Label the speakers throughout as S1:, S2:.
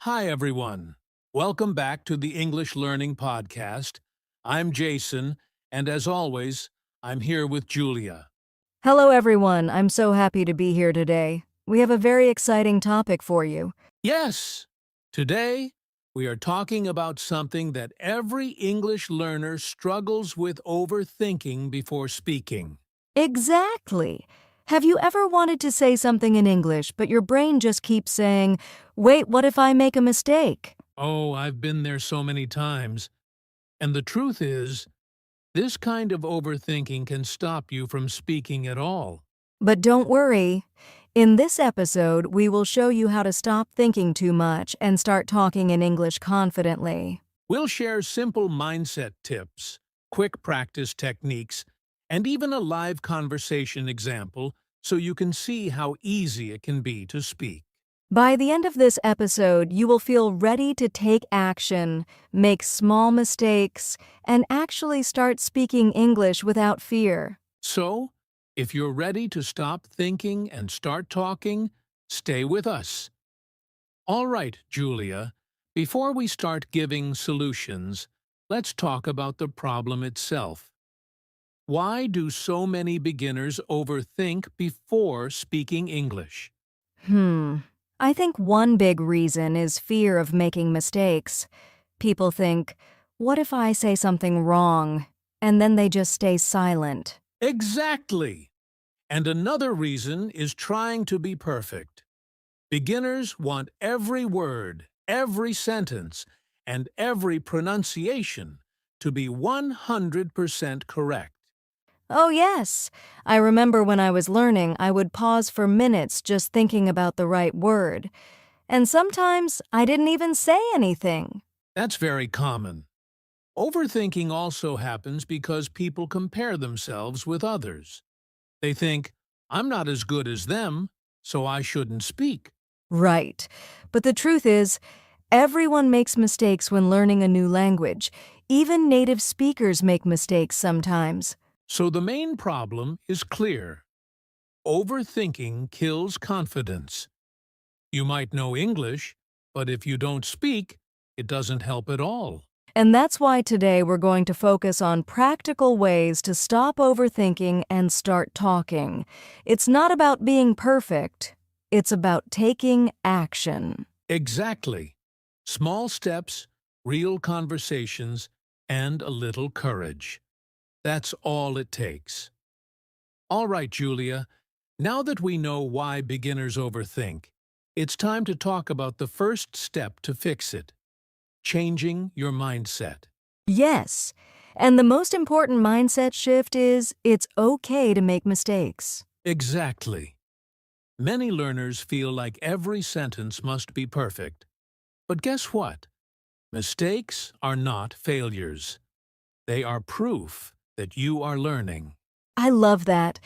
S1: Hi, everyone. Welcome back to the English Learning Podcast. I'm Jason, and as always, I'm here with Julia.
S2: Hello, everyone. I'm so happy to be here today. We have a very exciting topic for you.
S1: Yes, today we are talking about something that every English learner struggles with overthinking before speaking.
S2: Exactly. Have you ever wanted to say something in English, but your brain just keeps saying, wait, what if I make a mistake?
S1: Oh, I've been there so many times. And the truth is, this kind of overthinking can stop you from speaking at all.
S2: But don't worry. In this episode, we will show you how to stop thinking too much and start talking in English confidently.
S1: We'll share simple mindset tips, quick practice techniques, and even a live conversation example so you can see how easy it can be to speak.
S2: By the end of this episode, you will feel ready to take action, make small mistakes, and actually start speaking English without fear.
S1: So, if you're ready to stop thinking and start talking, stay with us. All right, Julia, before we start giving solutions, let's talk about the problem itself. Why do so many beginners overthink before speaking English?
S2: I think one big reason is fear of making mistakes. People think, what if I say something wrong? And then they just stay silent.
S1: Exactly! And another reason is trying to be perfect. Beginners want every word, every sentence, and every pronunciation to be 100% correct.
S2: Oh, yes. I remember when I was learning, I would pause for minutes just thinking about the right word. And sometimes I didn't even say anything.
S1: That's very common. Overthinking also happens because people compare themselves with others. They think, I'm not as good as them, so I shouldn't speak.
S2: Right. But the truth is, everyone makes mistakes when learning a new language. Even native speakers make mistakes sometimes.
S1: So the main problem is clear. Overthinking kills confidence. You might know English, but if you don't speak, it doesn't help at all.
S2: And that's why today we're going to focus on practical ways to stop overthinking and start talking. It's not about being perfect, it's about taking action.
S1: Exactly. Small steps, real conversations, and a little courage. That's all it takes. All right, Julia, now that we know why beginners overthink, it's time to talk about the first step to fix it: changing your mindset.
S2: Yes, and the most important mindset shift is it's okay to make mistakes.
S1: Exactly. Many learners feel like every sentence must be perfect. But guess what? Mistakes are not failures. They are proof that you are learning.
S2: I love that.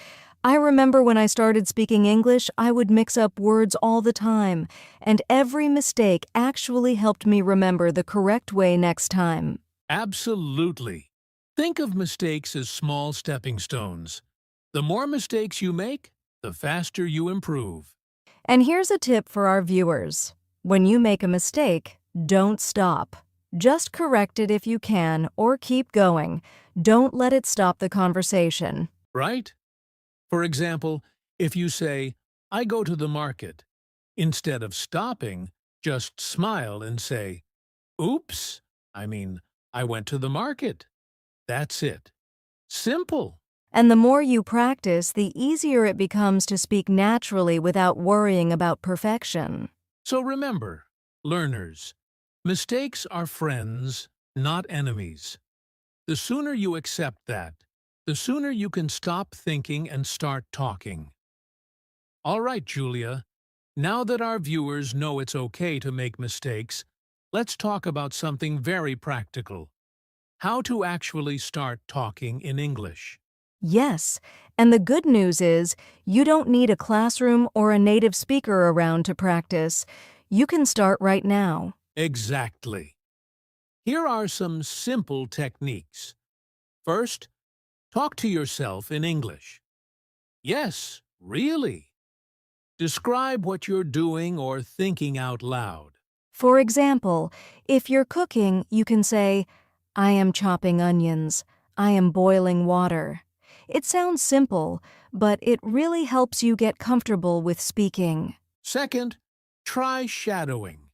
S2: I remember when I started speaking English, I would mix up words all the time, and every mistake actually helped me remember the correct way next time.
S1: Absolutely. Think of mistakes as small stepping stones. The more mistakes you make, the faster you improve.
S2: And here's a tip for our viewers. When you make a mistake, don't stop. Just correct it if you can or keep going. Don't let it stop the conversation.
S1: Right? For example, if you say, I go to the market, instead of stopping, just smile and say, Oops, I mean, I went to the market. That's it. Simple.
S2: And the more you practice, the easier it becomes to speak naturally without worrying about perfection.
S1: So remember, learners, mistakes are friends, not enemies. The sooner you accept that, the sooner you can stop thinking and start talking. All right, Julia, now that our viewers know it's okay to make mistakes, let's talk about something very practical: how to actually start talking in English.
S2: Yes, and the good news is you don't need a classroom or a native speaker around to practice. You can start right now.
S1: Exactly. Here are some simple techniques. First, talk to yourself in English. Yes, really. Describe what you're doing or thinking out loud.
S2: For example, if you're cooking, you can say, I am chopping onions. I am boiling water. It sounds simple, but it really helps you get comfortable with speaking.
S1: Second, try shadowing.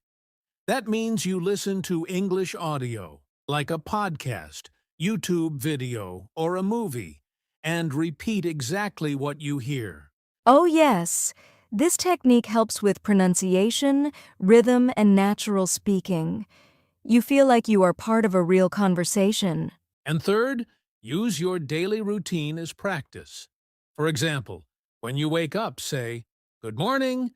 S1: That means you listen to English audio, like a podcast, YouTube video, or a movie, and repeat exactly what you hear.
S2: Oh, yes. This technique helps with pronunciation, rhythm, and natural speaking. You feel like you are part of a real conversation.
S1: And third, use your daily routine as practice. For example, when you wake up, say, Good morning.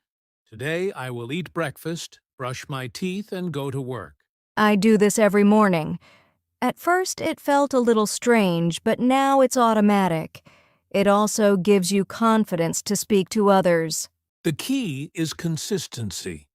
S1: Today I will eat breakfast, brush my teeth, and go to work.
S2: I do this every morning. At first, it felt a little strange, but now it's automatic. It also gives you confidence to speak to others.
S1: The key is consistency.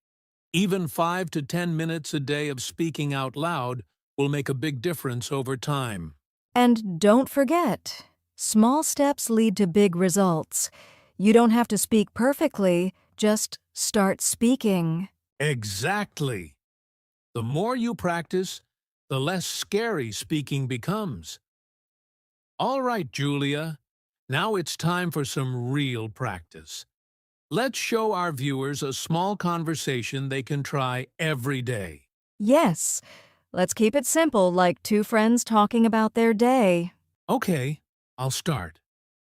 S1: Even 5 to 10 minutes a day of speaking out loud will make a big difference over time.
S2: And don't forget, small steps lead to big results. You don't have to speak perfectly, just start speaking.
S1: Exactly. The more you practice, the less scary speaking becomes. All right, Julia. Now it's time for some real practice. Let's show our viewers a small conversation they can try every day.
S2: Yes, let's keep it simple, like two friends talking about their day.
S1: Okay, I'll start.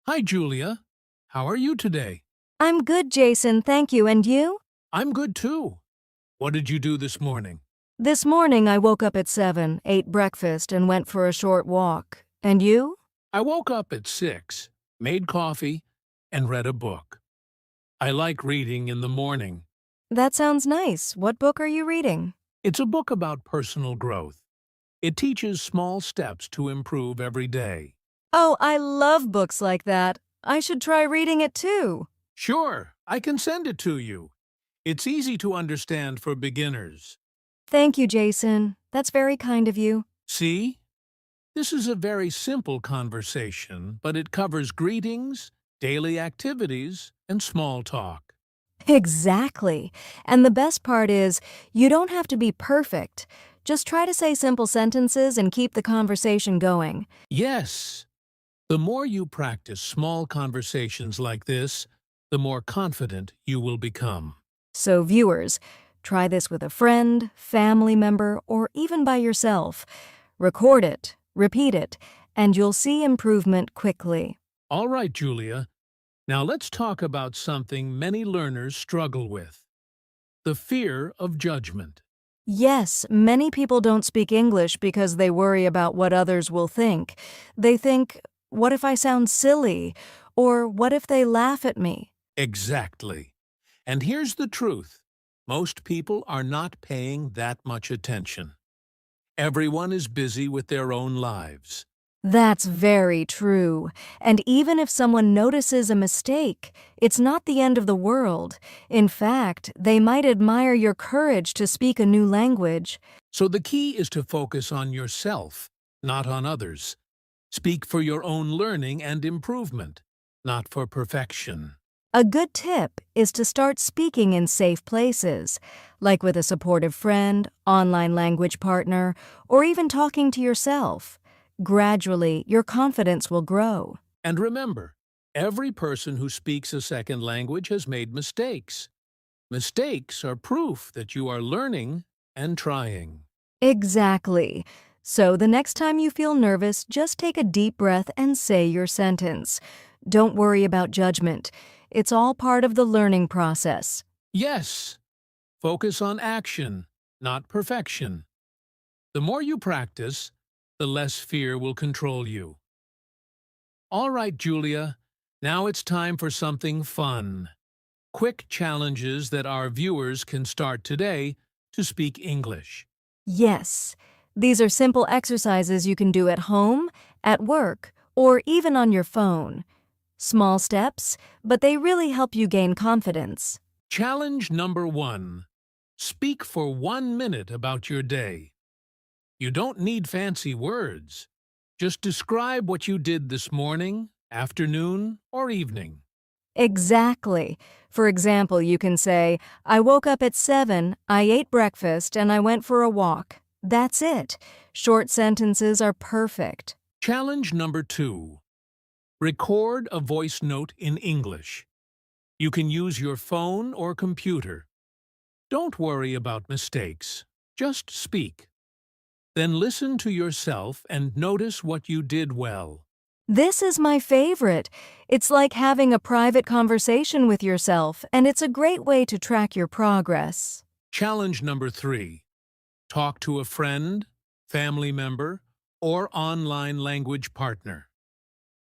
S1: Hi, Julia. How are you today?
S2: I'm good, Jason, thank you. And you?
S1: I'm good too. What did you do this morning?
S2: This morning I woke up at 7, ate breakfast, and went for a short walk. And you?
S1: I woke up at 6, made coffee, and read a book. I like reading in the morning.
S2: That sounds nice. What book are you reading?
S1: It's a book about personal growth. It teaches small steps to improve every day.
S2: Oh, I love books like that. I should try reading it too.
S1: Sure, I can send it to you. It's easy to understand for beginners.
S2: Thank you, Jason. That's very kind of you.
S1: See? This is a very simple conversation, but it covers greetings, daily activities, and small talk.
S2: Exactly. And the best part is, you don't have to be perfect. Just try to say simple sentences and keep the conversation going.
S1: Yes, the more you practice small conversations like this, the more confident you will become.
S2: So, viewers, try this with a friend, family member, or even by yourself. Record it, repeat it, and you'll see improvement quickly.
S1: All right, Julia. Now let's talk about something many learners struggle with: the fear of judgment.
S2: Yes, many people don't speak English because they worry about what others will think. They think, what if I sound silly? Or what if they laugh at me?
S1: Exactly. And here's the truth. Most people are not paying that much attention. Everyone is busy with their own lives.
S2: That's very true. And even if someone notices a mistake, it's not the end of the world. In fact, they might admire your courage to speak a new language.
S1: So the key is to focus on yourself, not on others. Speak for your own learning and improvement, not for perfection.
S2: A good tip is to start speaking in safe places, like with a supportive friend, online language partner, or even talking to yourself. Gradually, your confidence will grow.
S1: And remember, every person who speaks a second language has made mistakes. Mistakes are proof that you are learning and trying.
S2: Exactly. So the next time you feel nervous, just take a deep breath and say your sentence. Don't worry about judgment. It's all part of the learning process.
S1: Yes, focus on action, not perfection. The more you practice, the less fear will control you. All right, Julia, now it's time for something fun. Quick challenges that our viewers can start today to speak English.
S2: Yes, these are simple exercises you can do at home, at work, or even on your phone. Small steps, but they really help you gain confidence.
S1: Challenge number 1. Speak for 1 minute about your day. You don't need fancy words. Just describe what you did this morning, afternoon, or evening.
S2: Exactly. For example, you can say, I woke up at 7, I ate breakfast, and I went for a walk. That's it. Short sentences are perfect.
S1: Challenge number 2. Record a voice note in English. You can use your phone or computer. Don't worry about mistakes. Just speak. Then listen to yourself and notice what you did well.
S2: This is my favorite. It's like having a private conversation with yourself, and it's a great way to track your progress.
S1: Challenge number 3. Talk to a friend, family member, or online language partner.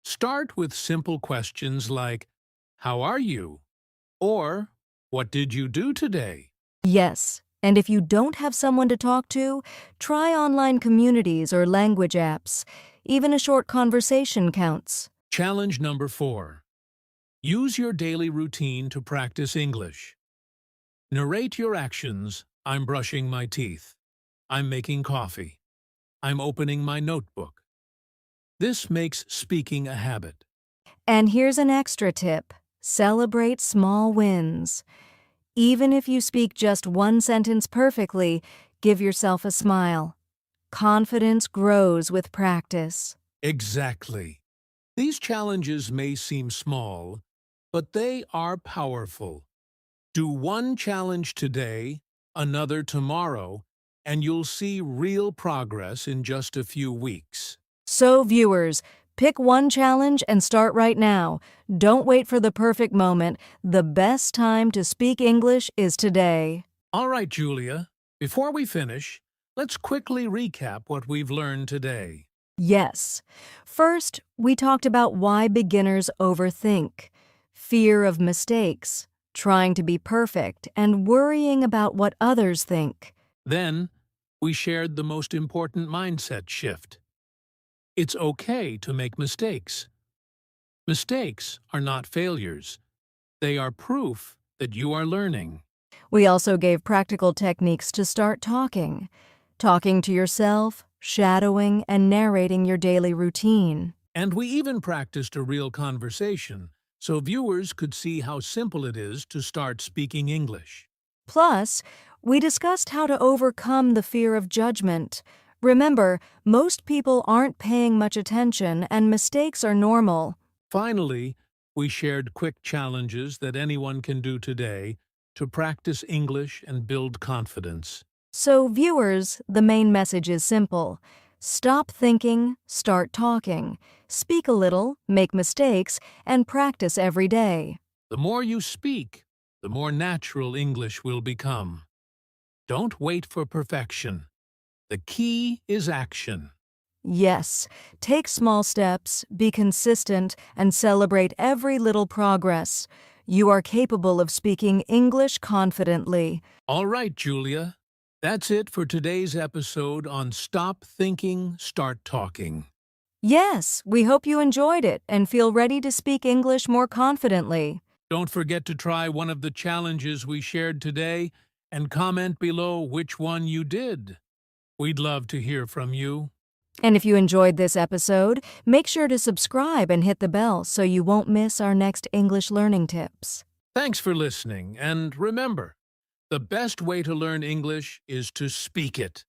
S1: Start with simple questions like, "How are you?" or "What did you do today?"
S2: Yes, and if you don't have someone to talk to, try online communities or language apps. Even a short conversation counts.
S1: Challenge number 4. Use your daily routine to practice English. Narrate your actions. I'm brushing my teeth. I'm making coffee. I'm opening my notebook. This makes speaking a habit.
S2: And here's an extra tip. Celebrate small wins. Even if you speak just one sentence perfectly, give yourself a smile. Confidence grows with practice.
S1: Exactly. These challenges may seem small, but they are powerful. Do one challenge today, another tomorrow, and you'll see real progress in just a few weeks.
S2: So, viewers, pick one challenge and start right now. Don't wait for the perfect moment. The best time to speak English is today.
S1: All right, Julia, before we finish, let's quickly recap what we've learned today.
S2: Yes. First, we talked about why beginners overthink, fear of mistakes, trying to be perfect, and worrying about what others think.
S1: Then, we shared the most important mindset shift. It's okay to make mistakes. Mistakes are not failures. They are proof that you are learning.
S2: We also gave practical techniques to start talking. Talking to yourself, shadowing, and narrating your daily routine.
S1: And we even practiced a real conversation so viewers could see how simple it is to start speaking English.
S2: Plus, we discussed how to overcome the fear of judgment. Remember, most people aren't paying much attention and mistakes are normal.
S1: Finally, we shared quick challenges that anyone can do today to practice English and build confidence.
S2: So, viewers, the main message is simple. Stop thinking, start talking. Speak a little, make mistakes, and practice every day.
S1: The more you speak, the more natural English will become. Don't wait for perfection. The key is action.
S2: Yes, take small steps, be consistent, and celebrate every little progress. You are capable of speaking English confidently.
S1: All right, Julia. That's it for today's episode on Stop Thinking, Start Talking.
S2: Yes, we hope you enjoyed it and feel ready to speak English more confidently.
S1: Don't forget to try one of the challenges we shared today and comment below which one you did. We'd love to hear from you.
S2: And if you enjoyed this episode, make sure to subscribe and hit the bell so you won't miss our next English learning tips.
S1: Thanks for listening, and remember, the best way to learn English is to speak it.